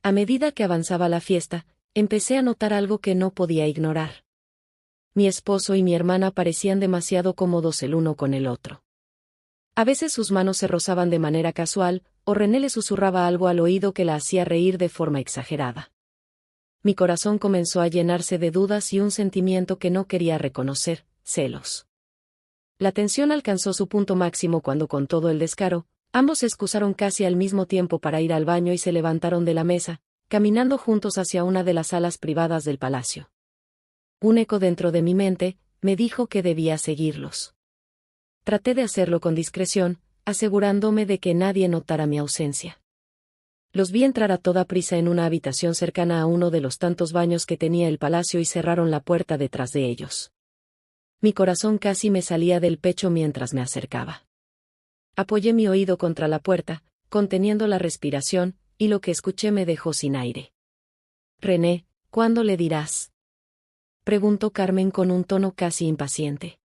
A medida que avanzaba la fiesta, empecé a notar algo que no podía ignorar. Mi esposo y mi hermana parecían demasiado cómodos el uno con el otro. A veces sus manos se rozaban de manera casual, o René le susurraba algo al oído que la hacía reír de forma exagerada. Mi corazón comenzó a llenarse de dudas y un sentimiento que no quería reconocer, celos. La tensión alcanzó su punto máximo cuando, con todo el descaro, ambos se excusaron casi al mismo tiempo para ir al baño y se levantaron de la mesa, caminando juntos hacia una de las salas privadas del palacio. Un eco dentro de mi mente me dijo que debía seguirlos. Traté de hacerlo con discreción, asegurándome de que nadie notara mi ausencia. Los vi entrar a toda prisa en una habitación cercana a uno de los tantos baños que tenía el palacio y cerraron la puerta detrás de ellos. Mi corazón casi me salía del pecho mientras me acercaba. Apoyé mi oído contra la puerta, conteniendo la respiración, y lo que escuché me dejó sin aire. «René, ¿cuándo le dirás?», preguntó Carmen con un tono casi impaciente.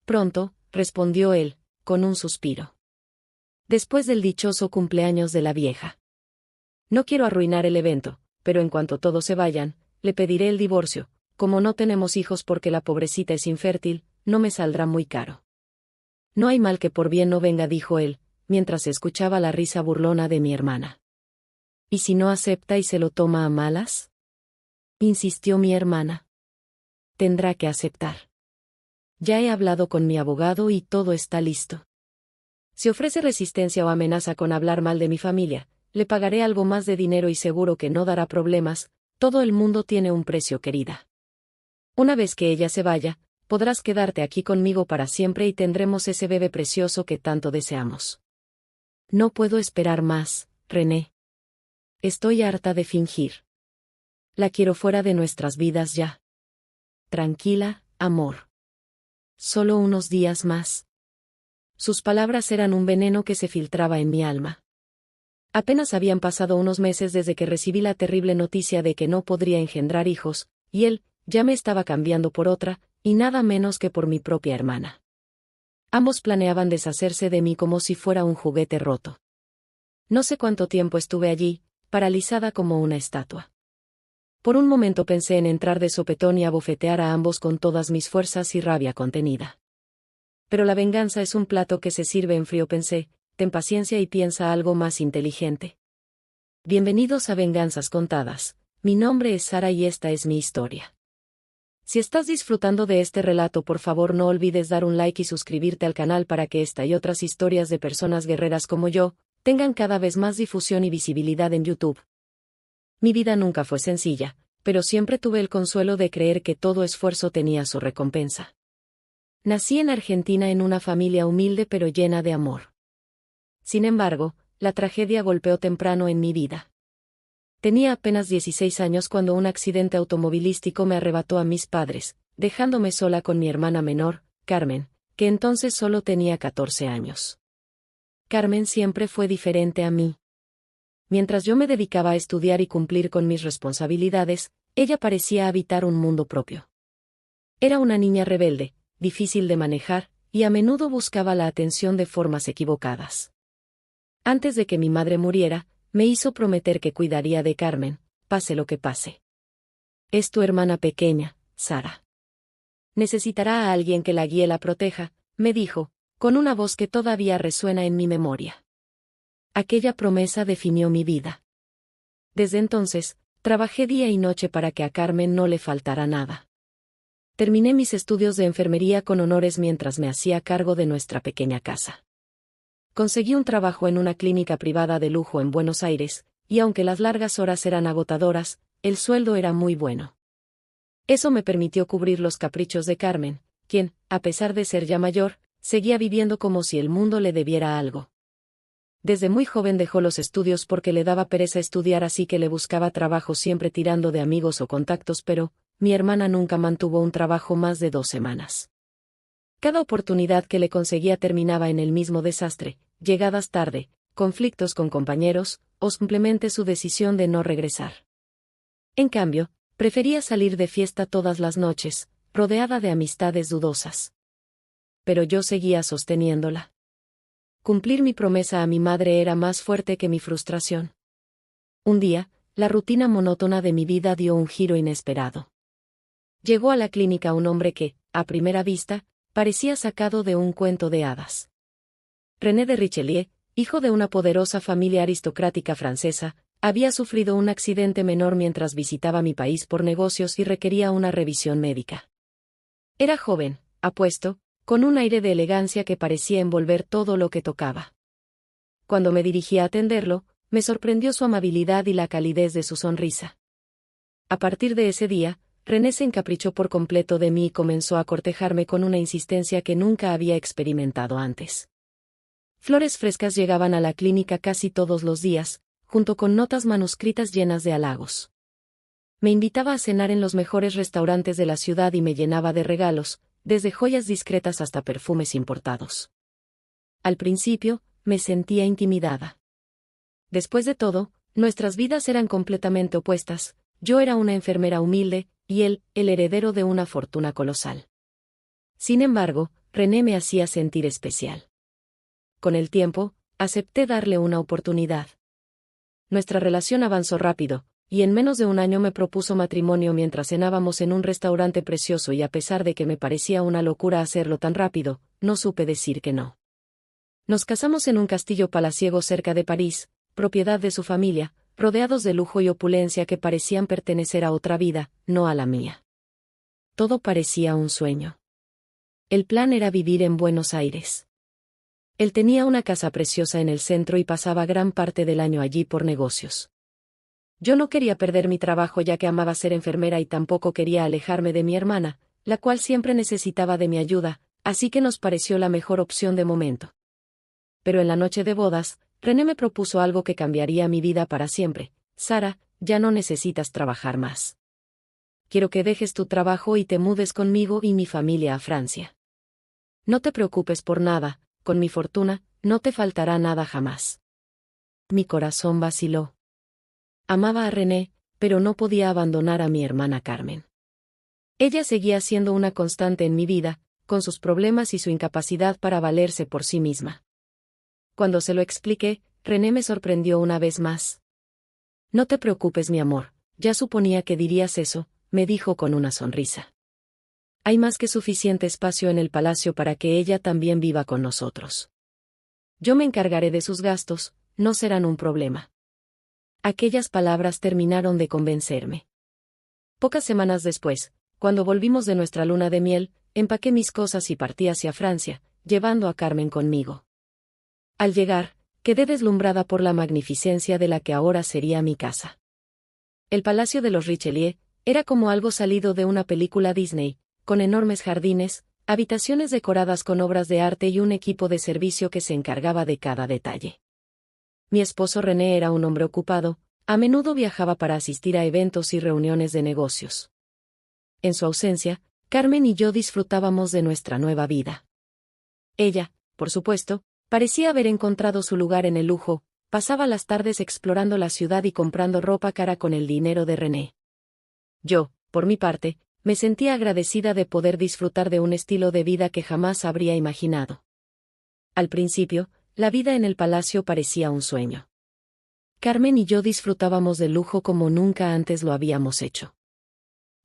«Pronto», respondió él, con un suspiro. «Después del dichoso cumpleaños de la vieja. No quiero arruinar el evento, pero en cuanto todos se vayan, le pediré el divorcio. Como no tenemos hijos porque la pobrecita es infértil, no me saldrá muy caro». «No hay mal que por bien no venga», dijo él, mientras escuchaba la risa burlona de mi hermana. «¿Y si no acepta y se lo toma a malas?», insistió mi hermana. «Tendrá que aceptar. Ya he hablado con mi abogado y todo está listo. Si ofrece resistencia o amenaza con hablar mal de mi familia, le pagaré algo más de dinero y seguro que no dará problemas. Todo el mundo tiene un precio, querida. Una vez que ella se vaya, podrás quedarte aquí conmigo para siempre y tendremos ese bebé precioso que tanto deseamos. No puedo esperar más, René. Estoy harta de fingir. La quiero fuera de nuestras vidas ya. Tranquila, amor. Solo unos días más». Sus palabras eran un veneno que se filtraba en mi alma. Apenas habían pasado unos meses desde que recibí la terrible noticia de que no podría engendrar hijos, y él ya me estaba cambiando por otra, y nada menos que por mi propia hermana. Ambos planeaban deshacerse de mí como si fuera un juguete roto. No sé cuánto tiempo estuve allí, paralizada como una estatua. Por un momento pensé en entrar de sopetón y abofetear a ambos con todas mis fuerzas y rabia contenida. Pero la venganza es un plato que se sirve en frío, pensé. Ten paciencia y piensa algo más inteligente. Bienvenidos a Venganzas Contadas. Mi nombre es Sara y esta es mi historia. Si estás disfrutando de este relato, por favor no olvides dar un like y suscribirte al canal para que esta y otras historias de personas guerreras como yo tengan cada vez más difusión y visibilidad en YouTube. Mi vida nunca fue sencilla, pero siempre tuve el consuelo de creer que todo esfuerzo tenía su recompensa. Nací en Argentina en una familia humilde pero llena de amor. Sin embargo, la tragedia golpeó temprano en mi vida. Tenía apenas 16 años cuando un accidente automovilístico me arrebató a mis padres, dejándome sola con mi hermana menor, Carmen, que entonces solo tenía 14 años. Carmen siempre fue diferente a mí. Mientras yo me dedicaba a estudiar y cumplir con mis responsabilidades, ella parecía habitar un mundo propio. Era una niña rebelde, difícil de manejar, y a menudo buscaba la atención de formas equivocadas. Antes de que mi madre muriera, me hizo prometer que cuidaría de Carmen, pase lo que pase. «Es tu hermana pequeña, Sara. Necesitará a alguien que la guíe y la proteja», me dijo, con una voz que todavía resuena en mi memoria. Aquella promesa definió mi vida. Desde entonces, trabajé día y noche para que a Carmen no le faltara nada. Terminé mis estudios de enfermería con honores mientras me hacía cargo de nuestra pequeña casa. Conseguí un trabajo en una clínica privada de lujo en Buenos Aires, y aunque las largas horas eran agotadoras, el sueldo era muy bueno. Eso me permitió cubrir los caprichos de Carmen, quien, a pesar de ser ya mayor, seguía viviendo como si el mundo le debiera algo. Desde muy joven dejó los estudios porque le daba pereza estudiar, así que le buscaba trabajo siempre tirando de amigos o contactos, pero mi hermana nunca mantuvo un trabajo más de 2 semanas. Cada oportunidad que le conseguía terminaba en el mismo desastre: llegadas tarde, conflictos con compañeros, o simplemente su decisión de no regresar. En cambio, prefería salir de fiesta todas las noches, rodeada de amistades dudosas. Pero yo seguía sosteniéndola. Cumplir mi promesa a mi madre era más fuerte que mi frustración. Un día, la rutina monótona de mi vida dio un giro inesperado. Llegó a la clínica un hombre que, a primera vista, parecía sacado de un cuento de hadas. René de Richelieu, hijo de una poderosa familia aristocrática francesa, había sufrido un accidente menor mientras visitaba mi país por negocios y requería una revisión médica. Era joven, apuesto, con un aire de elegancia que parecía envolver todo lo que tocaba. Cuando me dirigí a atenderlo, me sorprendió su amabilidad y la calidez de su sonrisa. A partir de ese día, René se encaprichó por completo de mí y comenzó a cortejarme con una insistencia que nunca había experimentado antes. Flores frescas llegaban a la clínica casi todos los días, junto con notas manuscritas llenas de halagos. Me invitaba a cenar en los mejores restaurantes de la ciudad y me llenaba de regalos, desde joyas discretas hasta perfumes importados. Al principio, me sentía intimidada. Después de todo, nuestras vidas eran completamente opuestas. Yo era una enfermera humilde, y él, el heredero de una fortuna colosal. Sin embargo, René me hacía sentir especial. Con el tiempo, acepté darle una oportunidad. Nuestra relación avanzó rápido, y en menos de un año me propuso matrimonio mientras cenábamos en un restaurante precioso y a pesar de que me parecía una locura hacerlo tan rápido, no supe decir que no. Nos casamos en un castillo palaciego cerca de París, propiedad de su familia, rodeados de lujo y opulencia que parecían pertenecer a otra vida, no a la mía. Todo parecía un sueño. El plan era vivir en Buenos Aires. Él tenía una casa preciosa en el centro y pasaba gran parte del año allí por negocios. Yo no quería perder mi trabajo ya que amaba ser enfermera y tampoco quería alejarme de mi hermana, la cual siempre necesitaba de mi ayuda, así que nos pareció la mejor opción de momento. Pero en la noche de bodas, René me propuso algo que cambiaría mi vida para siempre. Sara, ya no necesitas trabajar más. Quiero que dejes tu trabajo y te mudes conmigo y mi familia a Francia. No te preocupes por nada, con mi fortuna, no te faltará nada jamás. Mi corazón vaciló. Amaba a René, pero no podía abandonar a mi hermana Carmen. Ella seguía siendo una constante en mi vida, con sus problemas y su incapacidad para valerse por sí misma. Cuando se lo expliqué, René me sorprendió una vez más. No te preocupes, mi amor, ya suponía que dirías eso, me dijo con una sonrisa. Hay más que suficiente espacio en el palacio para que ella también viva con nosotros. Yo me encargaré de sus gastos, no serán un problema. Aquellas palabras terminaron de convencerme. Pocas semanas después, cuando volvimos de nuestra luna de miel, empaqué mis cosas y partí hacia Francia, llevando a Carmen conmigo. Al llegar, quedé deslumbrada por la magnificencia de la que ahora sería mi casa. El Palacio de los Richelieu era como algo salido de una película Disney, con enormes jardines, habitaciones decoradas con obras de arte y un equipo de servicio que se encargaba de cada detalle. Mi esposo René era un hombre ocupado, a menudo viajaba para asistir a eventos y reuniones de negocios. En su ausencia, Carmen y yo disfrutábamos de nuestra nueva vida. Ella, por supuesto, parecía haber encontrado su lugar en el lujo, pasaba las tardes explorando la ciudad y comprando ropa cara con el dinero de René. Yo, por mi parte, me sentía agradecida de poder disfrutar de un estilo de vida que jamás habría imaginado. Al principio, la vida en el palacio parecía un sueño. Carmen y yo disfrutábamos del lujo como nunca antes lo habíamos hecho.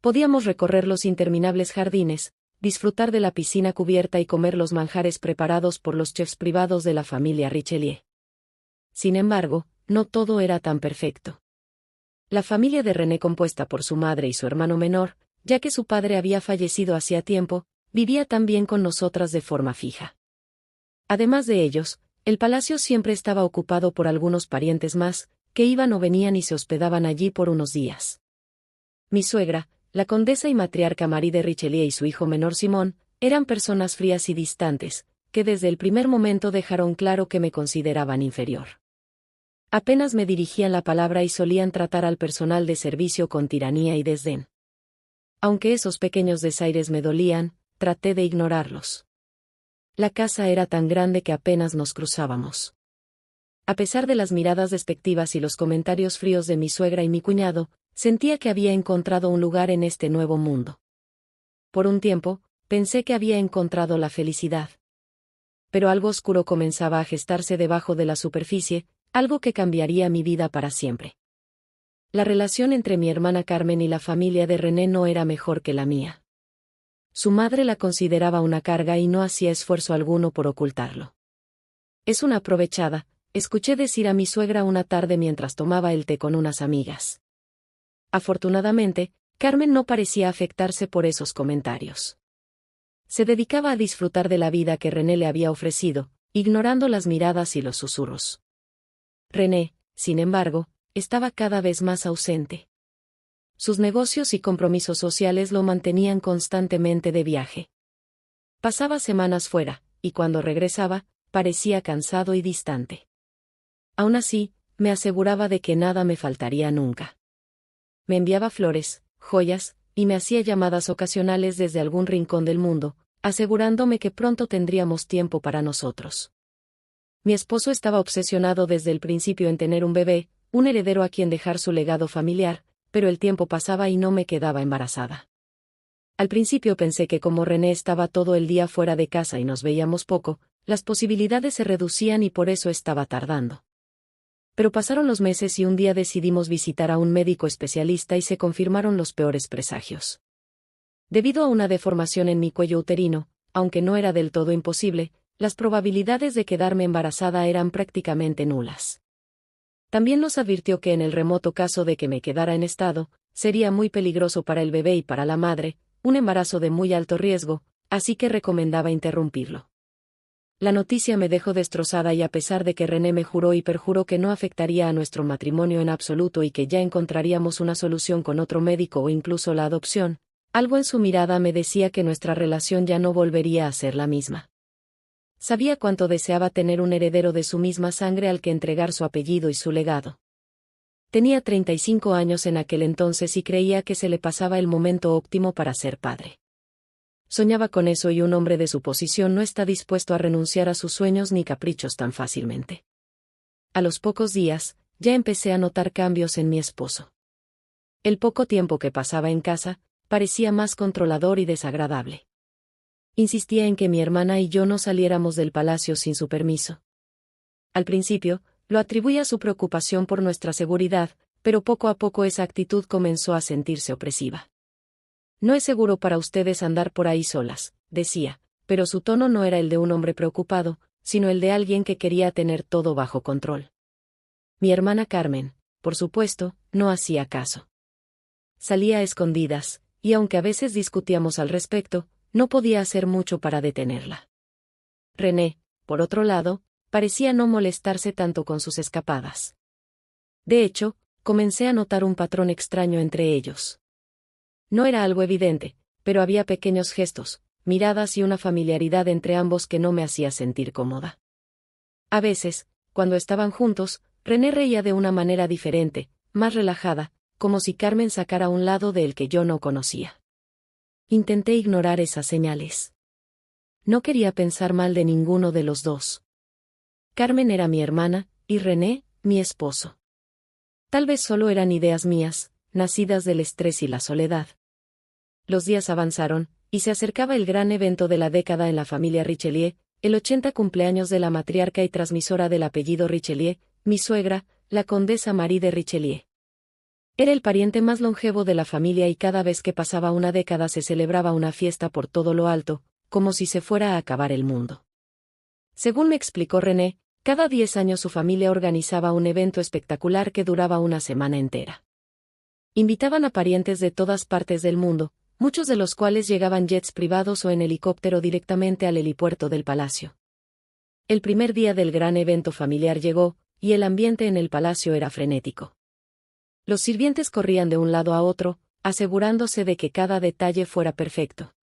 Podíamos recorrer los interminables jardines, disfrutar de la piscina cubierta y comer los manjares preparados por los chefs privados de la familia Richelieu. Sin embargo, no todo era tan perfecto. La familia de René, compuesta por su madre y su hermano menor, ya que su padre había fallecido hacía tiempo, vivía también con nosotras de forma fija. Además de ellos, el palacio siempre estaba ocupado por algunos parientes más, que iban o venían y se hospedaban allí por unos días. Mi suegra, la condesa y matriarca Marie de Richelieu y su hijo menor Simón, eran personas frías y distantes, que desde el primer momento dejaron claro que me consideraban inferior. Apenas me dirigían la palabra y solían tratar al personal de servicio con tiranía y desdén. Aunque esos pequeños desaires me dolían, traté de ignorarlos. La casa era tan grande que apenas nos cruzábamos. A pesar de las miradas despectivas y los comentarios fríos de mi suegra y mi cuñado, sentía que había encontrado un lugar en este nuevo mundo. Por un tiempo, pensé que había encontrado la felicidad. Pero algo oscuro comenzaba a gestarse debajo de la superficie, algo que cambiaría mi vida para siempre. La relación entre mi hermana Carmen y la familia de René no era mejor que la mía. Su madre la consideraba una carga y no hacía esfuerzo alguno por ocultarlo. «Es una aprovechada», escuché decir a mi suegra una tarde mientras tomaba el té con unas amigas. Afortunadamente, Carmen no parecía afectarse por esos comentarios. Se dedicaba a disfrutar de la vida que René le había ofrecido, ignorando las miradas y los susurros. René, sin embargo, estaba cada vez más ausente. Sus negocios y compromisos sociales lo mantenían constantemente de viaje. Pasaba semanas fuera, y cuando regresaba, parecía cansado y distante. Aún así, me aseguraba de que nada me faltaría nunca. Me enviaba flores, joyas, y me hacía llamadas ocasionales desde algún rincón del mundo, asegurándome que pronto tendríamos tiempo para nosotros. Mi esposo estaba obsesionado desde el principio en tener un bebé, un heredero a quien dejar su legado familiar, pero el tiempo pasaba y no me quedaba embarazada. Al principio pensé que como René estaba todo el día fuera de casa y nos veíamos poco, las posibilidades se reducían y por eso estaba tardando. Pero pasaron los meses y un día decidimos visitar a un médico especialista y se confirmaron los peores presagios. Debido a una deformación en mi cuello uterino, aunque no era del todo imposible, las probabilidades de quedarme embarazada eran prácticamente nulas. También nos advirtió que en el remoto caso de que me quedara en estado, sería muy peligroso para el bebé y para la madre, un embarazo de muy alto riesgo, así que recomendaba interrumpirlo. La noticia me dejó destrozada y a pesar de que René me juró y perjuró que no afectaría a nuestro matrimonio en absoluto y que ya encontraríamos una solución con otro médico o incluso la adopción, algo en su mirada me decía que nuestra relación ya no volvería a ser la misma. Sabía cuánto deseaba tener un heredero de su misma sangre al que entregar su apellido y su legado. Tenía 35 años en aquel entonces y creía que se le pasaba el momento óptimo para ser padre. Soñaba con eso y un hombre de su posición no está dispuesto a renunciar a sus sueños ni caprichos tan fácilmente. A los pocos días, ya empecé a notar cambios en mi esposo. El poco tiempo que pasaba en casa, parecía más controlador y desagradable. Insistía en que mi hermana y yo no saliéramos del palacio sin su permiso. Al principio, lo atribuía a su preocupación por nuestra seguridad, pero poco a poco esa actitud comenzó a sentirse opresiva. «No es seguro para ustedes andar por ahí solas», decía, pero su tono no era el de un hombre preocupado, sino el de alguien que quería tener todo bajo control. Mi hermana Carmen, por supuesto, no hacía caso. Salía a escondidas, y aunque a veces discutíamos al respecto, no podía hacer mucho para detenerla. René, por otro lado, parecía no molestarse tanto con sus escapadas. De hecho, comencé a notar un patrón extraño entre ellos. No era algo evidente, pero había pequeños gestos, miradas y una familiaridad entre ambos que no me hacía sentir cómoda. A veces, cuando estaban juntos, René reía de una manera diferente, más relajada, como si Carmen sacara un lado de él que yo no conocía. Intenté ignorar esas señales. No quería pensar mal de ninguno de los dos. Carmen era mi hermana, y René, mi esposo. Tal vez solo eran ideas mías, nacidas del estrés y la soledad. Los días avanzaron, y se acercaba el gran evento de la década en la familia Richelieu, el 80 cumpleaños de la matriarca y transmisora del apellido Richelieu, mi suegra, la condesa Marie de Richelieu. Era el pariente más longevo de la familia y cada vez que pasaba una década se celebraba una fiesta por todo lo alto, como si se fuera a acabar el mundo. Según me explicó René, cada 10 años su familia organizaba un evento espectacular que duraba una semana entera. Invitaban a parientes de todas partes del mundo, muchos de los cuales llegaban jets privados o en helicóptero directamente al helipuerto del palacio. El primer día del gran evento familiar llegó, y el ambiente en el palacio era frenético. Los sirvientes corrían de un lado a otro, asegurándose de que cada detalle fuera perfecto.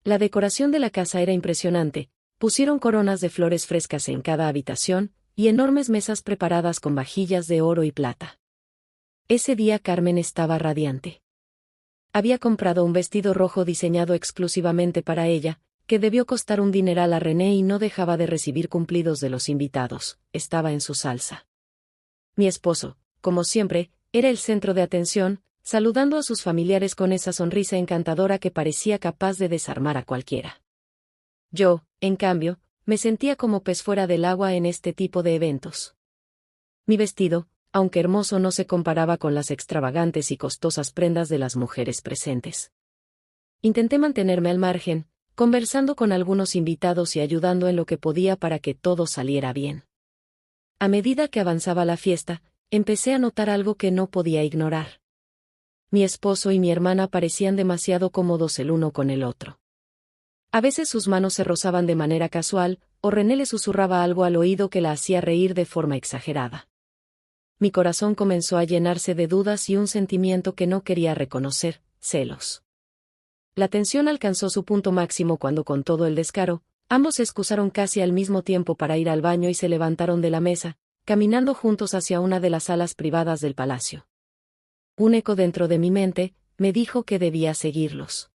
La decoración de la casa era impresionante, pusieron coronas de flores frescas en cada habitación, y enormes mesas preparadas con vajillas de oro y plata. Ese día Carmen estaba radiante. Había comprado un vestido rojo diseñado exclusivamente para ella, que debió costar un dineral a René y no dejaba de recibir cumplidos de los invitados, estaba en su salsa. Mi esposo, como siempre, era el centro de atención, saludando a sus familiares con esa sonrisa encantadora que parecía capaz de desarmar a cualquiera. Yo, en cambio, me sentía como pez fuera del agua en este tipo de eventos. Mi vestido, aunque hermoso no se comparaba con las extravagantes y costosas prendas de las mujeres presentes. Intenté mantenerme al margen, conversando con algunos invitados y ayudando en lo que podía para que todo saliera bien. A medida que avanzaba la fiesta, empecé a notar algo que no podía ignorar. Mi esposo y mi hermana parecían demasiado cómodos el uno con el otro. A veces sus manos se rozaban de manera casual, o René le susurraba algo al oído que la hacía reír de forma exagerada. Mi corazón comenzó a llenarse de dudas y un sentimiento que no quería reconocer, celos. La tensión alcanzó su punto máximo cuando, con todo el descaro, ambos se excusaron casi al mismo tiempo para ir al baño y se levantaron de la mesa, caminando juntos hacia una de las salas privadas del palacio. Un eco dentro de mi mente me dijo que debía seguirlos.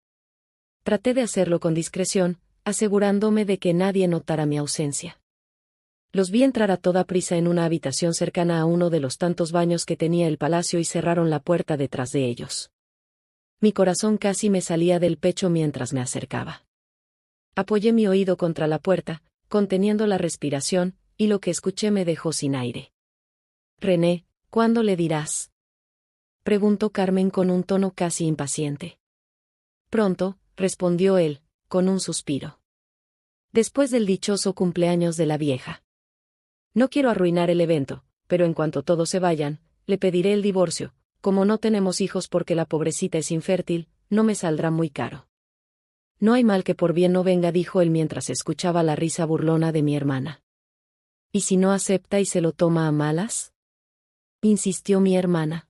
Traté de hacerlo con discreción, asegurándome de que nadie notara mi ausencia. Los vi entrar a toda prisa en una habitación cercana a uno de los tantos baños que tenía el palacio y cerraron la puerta detrás de ellos. Mi corazón casi me salía del pecho mientras me acercaba. Apoyé mi oído contra la puerta, conteniendo la respiración, y lo que escuché me dejó sin aire. «René, ¿cuándo le dirás?», preguntó Carmen con un tono casi impaciente. «Pronto», respondió él, con un suspiro. «Después del dichoso cumpleaños de la vieja. No quiero arruinar el evento, pero en cuanto todos se vayan, le pediré el divorcio. Como no tenemos hijos porque la pobrecita es infértil, no me saldrá muy caro». «No hay mal que por bien no venga», dijo él mientras escuchaba la risa burlona de mi hermana. «¿Y si no acepta y se lo toma a malas?», insistió mi hermana.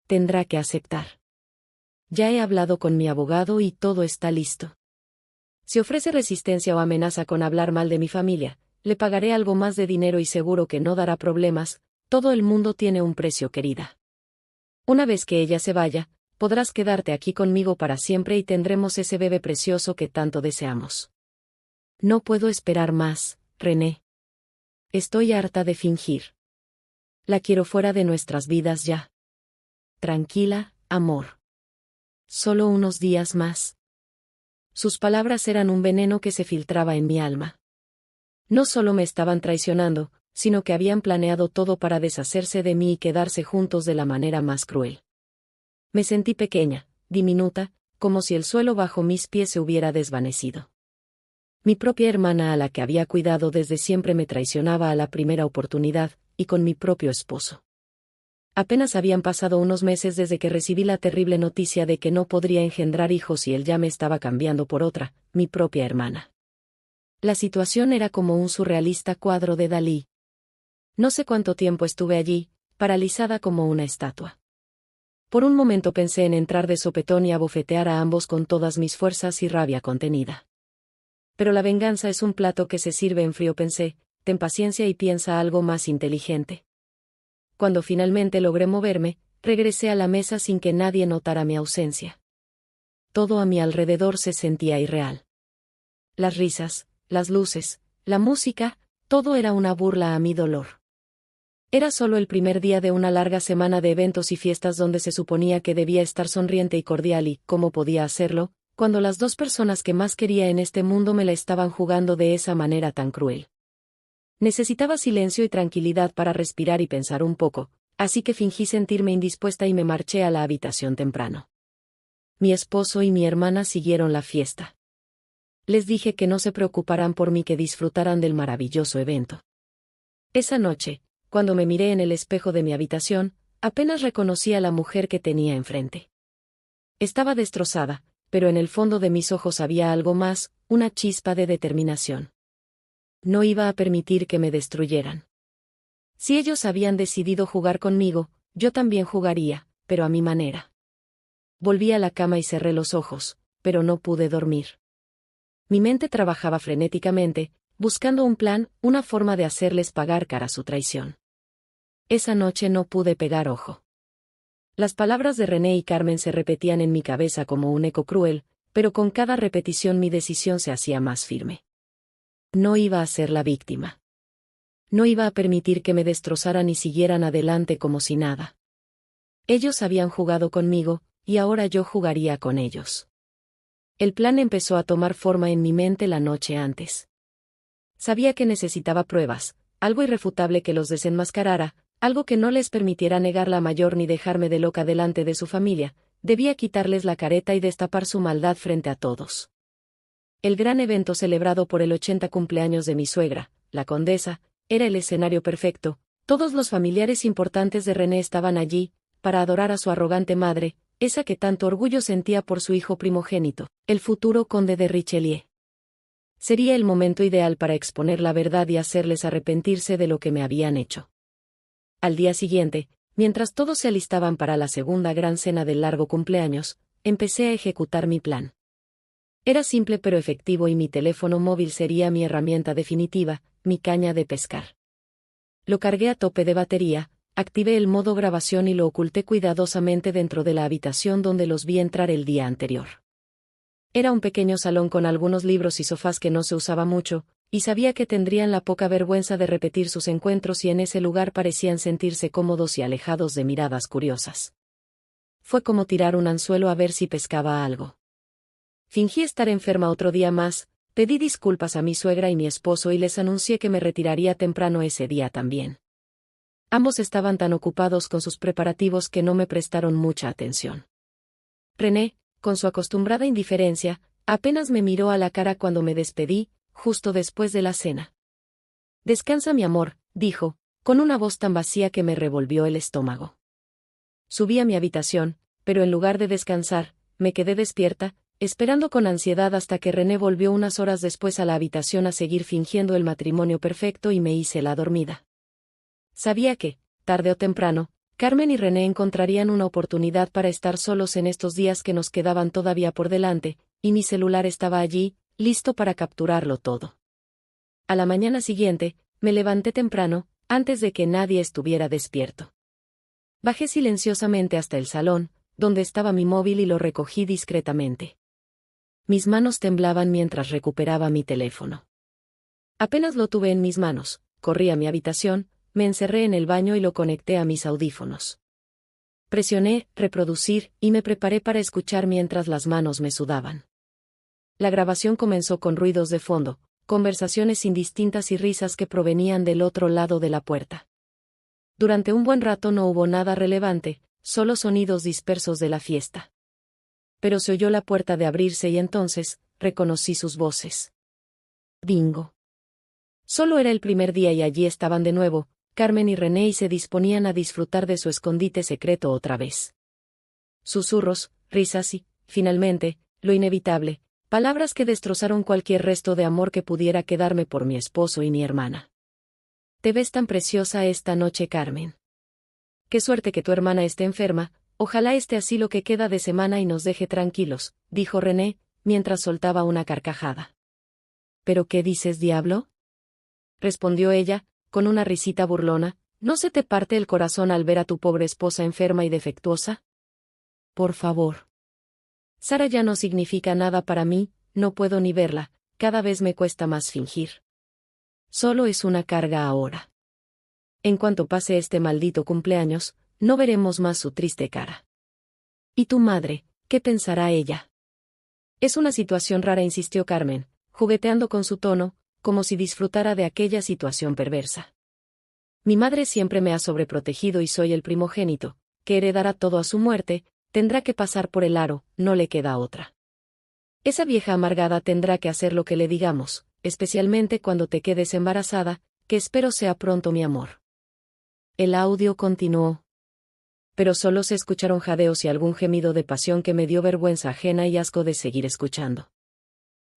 «Tendrá que aceptar. Ya he hablado con mi abogado y todo está listo. Si ofrece resistencia o amenaza con hablar mal de mi familia, le pagaré algo más de dinero y seguro que no dará problemas. Todo el mundo tiene un precio, querida. Una vez que ella se vaya, podrás quedarte aquí conmigo para siempre y tendremos ese bebé precioso que tanto deseamos. No puedo esperar más, René. Estoy harta de fingir. La quiero fuera de nuestras vidas ya. Tranquila, amor. Solo unos días más». Sus palabras eran un veneno que se filtraba en mi alma. No solo me estaban traicionando, sino que habían planeado todo para deshacerse de mí y quedarse juntos de la manera más cruel. Me sentí pequeña, diminuta, como si el suelo bajo mis pies se hubiera desvanecido. Mi propia hermana, a la que había cuidado desde siempre, me traicionaba a la primera oportunidad, y con mi propio esposo. Apenas habían pasado unos meses desde que recibí la terrible noticia de que no podría engendrar hijos y él ya me estaba cambiando por otra, mi propia hermana. La situación era como un surrealista cuadro de Dalí. No sé cuánto tiempo estuve allí, paralizada como una estatua. Por un momento pensé en entrar de sopetón y abofetear a ambos con todas mis fuerzas y rabia contenida. Pero la venganza es un plato que se sirve en frío, pensé. Ten paciencia y piensa algo más inteligente. Cuando finalmente logré moverme, regresé a la mesa sin que nadie notara mi ausencia. Todo a mi alrededor se sentía irreal. Las risas, las luces, la música, todo era una burla a mi dolor. Era solo el primer día de una larga semana de eventos y fiestas donde se suponía que debía estar sonriente y cordial y, ¿cómo podía hacerlo?, cuando las dos personas que más quería en este mundo me la estaban jugando de esa manera tan cruel. Necesitaba silencio y tranquilidad para respirar y pensar un poco, así que fingí sentirme indispuesta y me marché a la habitación temprano. Mi esposo y mi hermana siguieron la fiesta. Les dije que no se preocuparan por mí, que disfrutaran del maravilloso evento. Esa noche, cuando me miré en el espejo de mi habitación, apenas reconocí a la mujer que tenía enfrente. Estaba destrozada, pero en el fondo de mis ojos había algo más, una chispa de determinación. No iba a permitir que me destruyeran. Si ellos habían decidido jugar conmigo, yo también jugaría, pero a mi manera. Volví a la cama y cerré los ojos, pero no pude dormir. Mi mente trabajaba frenéticamente, buscando un plan, una forma de hacerles pagar cara su traición. Esa noche no pude pegar ojo. Las palabras de René y Carmen se repetían en mi cabeza como un eco cruel, pero con cada repetición mi decisión se hacía más firme. No iba a ser la víctima. No iba a permitir que me destrozaran y siguieran adelante como si nada. Ellos habían jugado conmigo, y ahora yo jugaría con ellos. El plan empezó a tomar forma en mi mente la noche antes. Sabía que necesitaba pruebas, algo irrefutable que los desenmascarara, algo que no les permitiera negar la mayor ni dejarme de loca delante de su familia. Debía quitarles la careta y destapar su maldad frente a todos. El gran evento celebrado por el 80 cumpleaños de mi suegra, la condesa, era el escenario perfecto. Todos los familiares importantes de René estaban allí, para adorar a su arrogante madre, esa que tanto orgullo sentía por su hijo primogénito, el futuro conde de Richelieu. Sería el momento ideal para exponer la verdad y hacerles arrepentirse de lo que me habían hecho. Al día siguiente, mientras todos se alistaban para la segunda gran cena del largo cumpleaños, empecé a ejecutar mi plan. Era simple pero efectivo y mi teléfono móvil sería mi herramienta definitiva, mi caña de pescar. Lo cargué a tope de batería, activé el modo grabación y lo oculté cuidadosamente dentro de la habitación donde los vi entrar el día anterior. Era un pequeño salón con algunos libros y sofás que no se usaba mucho, y sabía que tendrían la poca vergüenza de repetir sus encuentros y en ese lugar parecían sentirse cómodos y alejados de miradas curiosas. Fue como tirar un anzuelo a ver si pescaba algo. Fingí estar enferma otro día más, pedí disculpas a mi suegra y mi esposo y les anuncié que me retiraría temprano ese día también. Ambos estaban tan ocupados con sus preparativos que no me prestaron mucha atención. René, con su acostumbrada indiferencia, apenas me miró a la cara cuando me despedí, justo después de la cena. «Descansa, mi amor», dijo, con una voz tan vacía que me revolvió el estómago. Subí a mi habitación, pero en lugar de descansar, me quedé despierta, esperando con ansiedad hasta que René volvió unas horas después a la habitación a seguir fingiendo el matrimonio perfecto y me hice la dormida. Sabía que, tarde o temprano, Carmen y René encontrarían una oportunidad para estar solos en estos días que nos quedaban todavía por delante, y mi celular estaba allí, listo para capturarlo todo. A la mañana siguiente, me levanté temprano, antes de que nadie estuviera despierto. Bajé silenciosamente hasta el salón, donde estaba mi móvil y lo recogí discretamente. Mis manos temblaban mientras recuperaba mi teléfono. Apenas lo tuve en mis manos, corrí a mi habitación, me encerré en el baño y lo conecté a mis audífonos. Presioné reproducir y me preparé para escuchar mientras las manos me sudaban. La grabación comenzó con ruidos de fondo, conversaciones indistintas y risas que provenían del otro lado de la puerta. Durante un buen rato no hubo nada relevante, solo sonidos dispersos de la fiesta. Pero se oyó la puerta de abrirse y entonces, reconocí sus voces. Bingo. Solo era el primer día y allí estaban de nuevo, Carmen y René y se disponían a disfrutar de su escondite secreto otra vez. Susurros, risas y, finalmente, lo inevitable, palabras que destrozaron cualquier resto de amor que pudiera quedarme por mi esposo y mi hermana. «Te ves tan preciosa esta noche, Carmen. Qué suerte que tu hermana esté enferma, ojalá esté así lo que queda de semana y nos deje tranquilos», dijo René, mientras soltaba una carcajada. «¿Pero qué dices, diablo?», respondió ella, con una risita burlona. «¿No se te parte el corazón al ver a tu pobre esposa enferma y defectuosa? Por favor. Sara ya no significa nada para mí, no puedo ni verla, cada vez me cuesta más fingir. Solo es una carga ahora. En cuanto pase este maldito cumpleaños, no veremos más su triste cara. ¿Y tu madre, qué pensará ella?». «Es una situación rara», insistió Carmen, jugueteando con su tono, como si disfrutara de aquella situación perversa. «Mi madre siempre me ha sobreprotegido y soy el primogénito, que heredará todo a su muerte, tendrá que pasar por el aro, no le queda otra. Esa vieja amargada tendrá que hacer lo que le digamos, especialmente cuando te quedes embarazada, que espero sea pronto, mi amor». El audio continuó. Pero solo se escucharon jadeos y algún gemido de pasión que me dio vergüenza ajena y asco de seguir escuchando.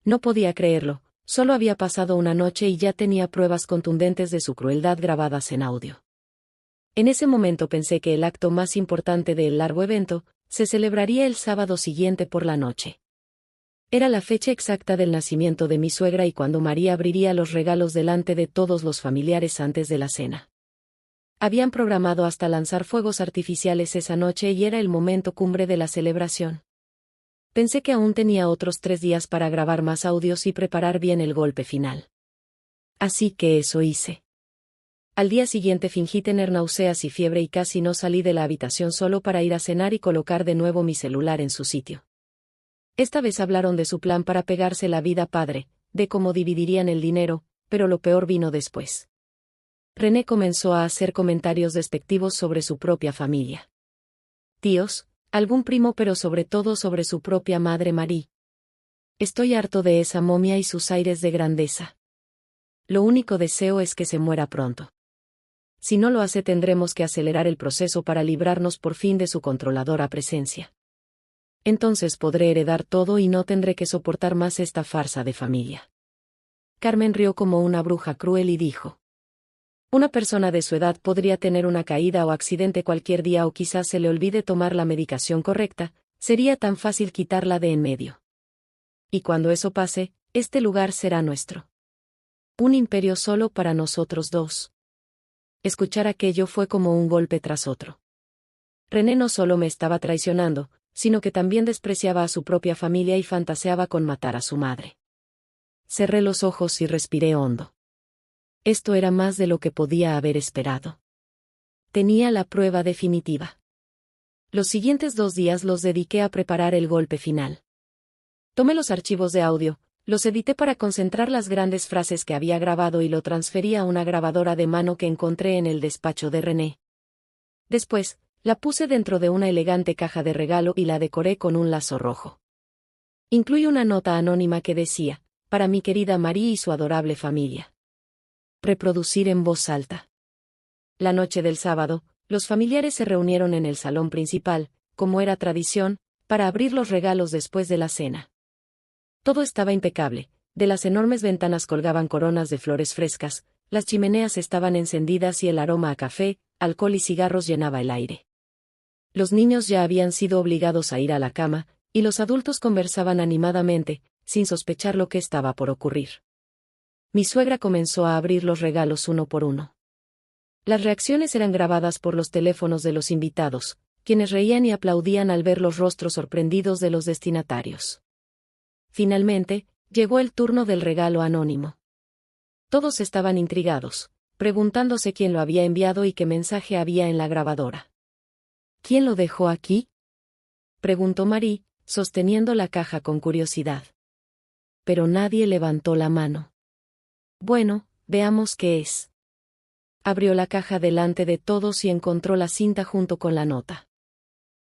No podía creerlo. Solo había pasado una noche y ya tenía pruebas contundentes de su crueldad grabadas en audio. En ese momento pensé que el acto más importante del largo evento se celebraría el sábado siguiente por la noche. Era la fecha exacta del nacimiento de mi suegra y cuando María abriría los regalos delante de todos los familiares antes de la cena. Habían programado hasta lanzar fuegos artificiales esa noche y era el momento cumbre de la celebración. Pensé que aún tenía otros 3 días para grabar más audios y preparar bien el golpe final. Así que eso hice. Al día siguiente fingí tener náuseas y fiebre y casi no salí de la habitación solo para ir a cenar y colocar de nuevo mi celular en su sitio. Esta vez hablaron de su plan para pegarse la vida padre, de cómo dividirían el dinero, pero lo peor vino después. René comenzó a hacer comentarios despectivos sobre su propia familia. Tíos, algún primo, pero sobre todo sobre su propia madre Marie. Estoy harto de esa momia y sus aires de grandeza. Lo único deseo es que se muera pronto. Si no lo hace, tendremos que acelerar el proceso para librarnos por fin de su controladora presencia. Entonces podré heredar todo y no tendré que soportar más esta farsa de familia. Carmen rió como una bruja cruel y dijo: una persona de su edad podría tener una caída o accidente cualquier día, o quizás se le olvide tomar la medicación correcta, sería tan fácil quitarla de en medio. Y cuando eso pase, este lugar será nuestro. Un imperio solo para nosotros dos. Escuchar aquello fue como un golpe tras otro. René no solo me estaba traicionando, sino que también despreciaba a su propia familia y fantaseaba con matar a su madre. Cerré los ojos y respiré hondo. Esto era más de lo que podía haber esperado. Tenía la prueba definitiva. Los siguientes 2 días los dediqué a preparar el golpe final. Tomé los archivos de audio, los edité para concentrar las grandes frases que había grabado y lo transferí a una grabadora de mano que encontré en el despacho de René. Después, la puse dentro de una elegante caja de regalo y la decoré con un lazo rojo. Incluí una nota anónima que decía: para mi querida Marie y su adorable familia. Reproducir en voz alta. La noche del sábado, los familiares se reunieron en el salón principal, como era tradición, para abrir los regalos después de la cena. Todo estaba impecable, de las enormes ventanas colgaban coronas de flores frescas, las chimeneas estaban encendidas y el aroma a café, alcohol y cigarros llenaba el aire. Los niños ya habían sido obligados a ir a la cama, y los adultos conversaban animadamente, sin sospechar lo que estaba por ocurrir. Mi suegra comenzó a abrir los regalos uno por uno. Las reacciones eran grabadas por los teléfonos de los invitados, quienes reían y aplaudían al ver los rostros sorprendidos de los destinatarios. Finalmente, llegó el turno del regalo anónimo. Todos estaban intrigados, preguntándose quién lo había enviado y qué mensaje había en la grabadora. ¿Quién lo dejó aquí?, preguntó Marie, sosteniendo la caja con curiosidad. Pero nadie levantó la mano. Bueno, veamos qué es. Abrió la caja delante de todos y encontró la cinta junto con la nota.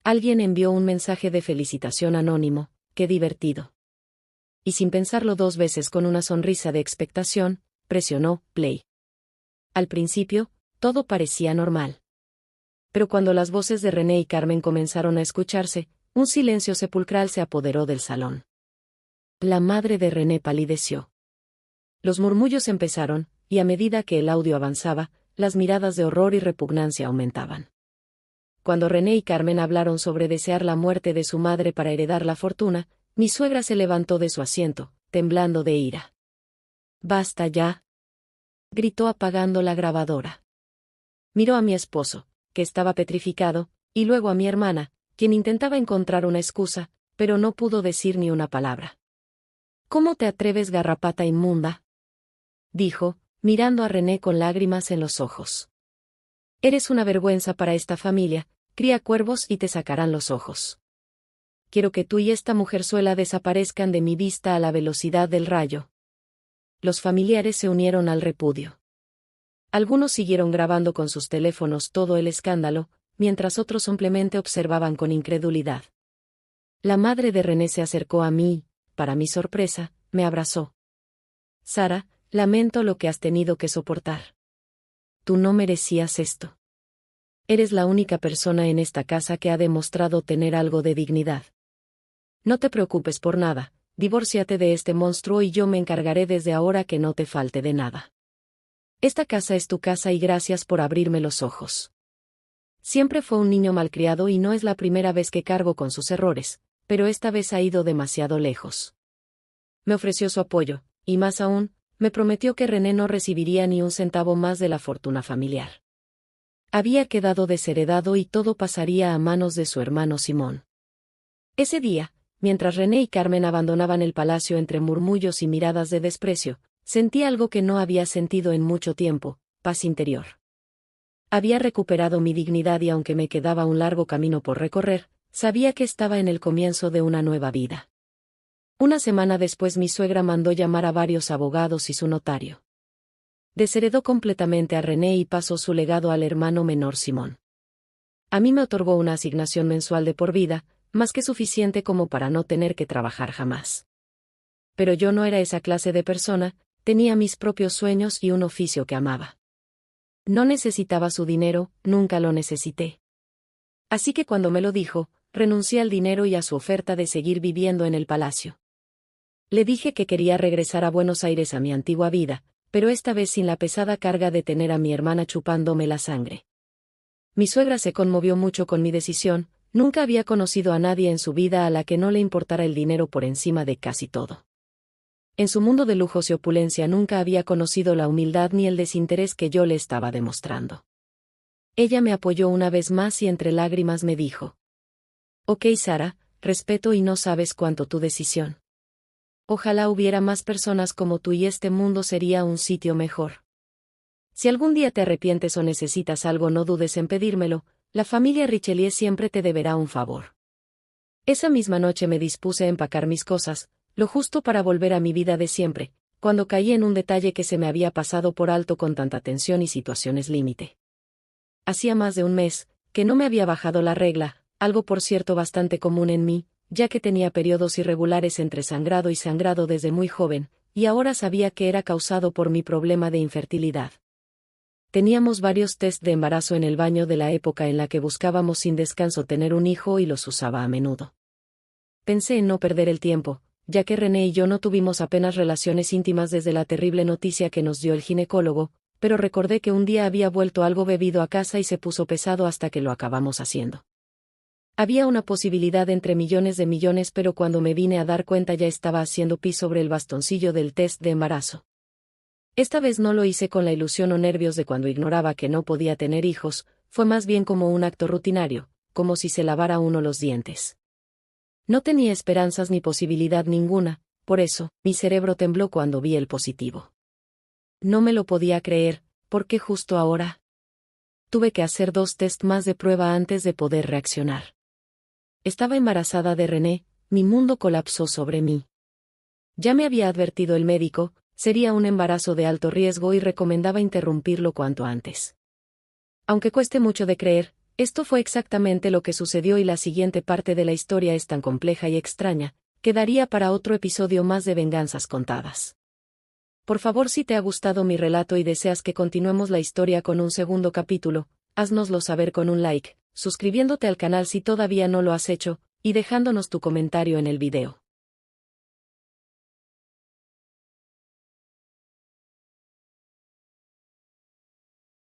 Alguien envió un mensaje de felicitación anónimo: qué divertido. Y sin pensarlo 2 veces, con una sonrisa de expectación, presionó play. Al principio, todo parecía normal. Pero cuando las voces de René y Carmen comenzaron a escucharse, un silencio sepulcral se apoderó del salón. La madre de René palideció. Los murmullos empezaron, y a medida que el audio avanzaba, las miradas de horror y repugnancia aumentaban. Cuando René y Carmen hablaron sobre desear la muerte de su madre para heredar la fortuna, mi suegra se levantó de su asiento, temblando de ira. «¡Basta ya!», gritó apagando la grabadora. Miró a mi esposo, que estaba petrificado, y luego a mi hermana, quien intentaba encontrar una excusa, pero no pudo decir ni una palabra. «¿Cómo te atreves, garrapata inmunda?», dijo, mirando a René con lágrimas en los ojos. «Eres una vergüenza para esta familia, cría cuervos y te sacarán los ojos. Quiero que tú y esta mujerzuela desaparezcan de mi vista a la velocidad del rayo». Los familiares se unieron al repudio. Algunos siguieron grabando con sus teléfonos todo el escándalo, mientras otros simplemente observaban con incredulidad. La madre de René se acercó a mí y, para mi sorpresa, me abrazó. «Sara, lamento lo que has tenido que soportar. Tú no merecías esto. Eres la única persona en esta casa que ha demostrado tener algo de dignidad. No te preocupes por nada, divórciate de este monstruo y yo me encargaré desde ahora que no te falte de nada. Esta casa es tu casa y gracias por abrirme los ojos. Siempre fue un niño malcriado y no es la primera vez que cargo con sus errores, pero esta vez ha ido demasiado lejos». Me ofreció su apoyo, y más aún, me prometió que René no recibiría ni un centavo más de la fortuna familiar. Había quedado desheredado y todo pasaría a manos de su hermano Simón. Ese día, mientras René y Carmen abandonaban el palacio entre murmullos y miradas de desprecio, sentí algo que no había sentido en mucho tiempo: paz interior. Había recuperado mi dignidad y aunque me quedaba un largo camino por recorrer, sabía que estaba en el comienzo de una nueva vida. Una semana después mi suegra mandó llamar a varios abogados y su notario. Desheredó completamente a René y pasó su legado al hermano menor Simón. A mí me otorgó una asignación mensual de por vida, más que suficiente como para no tener que trabajar jamás. Pero yo no era esa clase de persona, tenía mis propios sueños y un oficio que amaba. No necesitaba su dinero, nunca lo necesité. Así que cuando me lo dijo, renuncié al dinero y a su oferta de seguir viviendo en el palacio. Le dije que quería regresar a Buenos Aires a mi antigua vida, pero esta vez sin la pesada carga de tener a mi hermana chupándome la sangre. Mi suegra se conmovió mucho con mi decisión, nunca había conocido a nadie en su vida a la que no le importara el dinero por encima de casi todo. En su mundo de lujos y opulencia nunca había conocido la humildad ni el desinterés que yo le estaba demostrando. Ella me apoyó una vez más y entre lágrimas me dijo: «Ok, Sara, respeto y no sabes cuánto tu decisión. Ojalá hubiera más personas como tú y este mundo sería un sitio mejor. Si algún día te arrepientes o necesitas algo, no dudes en pedírmelo, la familia Richelieu siempre te deberá un favor». Esa misma noche me dispuse a empacar mis cosas, lo justo para volver a mi vida de siempre, cuando caí en un detalle que se me había pasado por alto con tanta tensión y situaciones límite. Hacía más de un mes que no me había bajado la regla, algo por cierto bastante común en mí, ya que tenía periodos irregulares entre sangrado y sangrado desde muy joven, y ahora sabía que era causado por mi problema de infertilidad. Teníamos varios test de embarazo en el baño de la época en la que buscábamos sin descanso tener un hijo y los usaba a menudo. Pensé en no perder el tiempo, ya que René y yo no tuvimos apenas relaciones íntimas desde la terrible noticia que nos dio el ginecólogo, pero recordé que un día había vuelto algo bebido a casa y se puso pesado hasta que lo acabamos haciendo. Había una posibilidad entre millones de millones, pero cuando me vine a dar cuenta ya estaba haciendo pis sobre el bastoncillo del test de embarazo. Esta vez no lo hice con la ilusión o nervios de cuando ignoraba que no podía tener hijos, fue más bien como un acto rutinario, como si se lavara uno los dientes. No tenía esperanzas ni posibilidad ninguna, por eso, mi cerebro tembló cuando vi el positivo. No me lo podía creer, ¿por qué justo ahora? Tuve que hacer 2 test más de prueba antes de poder reaccionar. Estaba embarazada de René, mi mundo colapsó sobre mí. Ya me había advertido el médico, sería un embarazo de alto riesgo y recomendaba interrumpirlo cuanto antes. Aunque cueste mucho de creer, esto fue exactamente lo que sucedió y la siguiente parte de la historia es tan compleja y extraña, que daría para otro episodio más de Venganzas Contadas. Por favor, si te ha gustado mi relato y deseas que continuemos la historia con un segundo capítulo, háznoslo saber con un like, suscribiéndote al canal si todavía no lo has hecho, y dejándonos tu comentario en el video.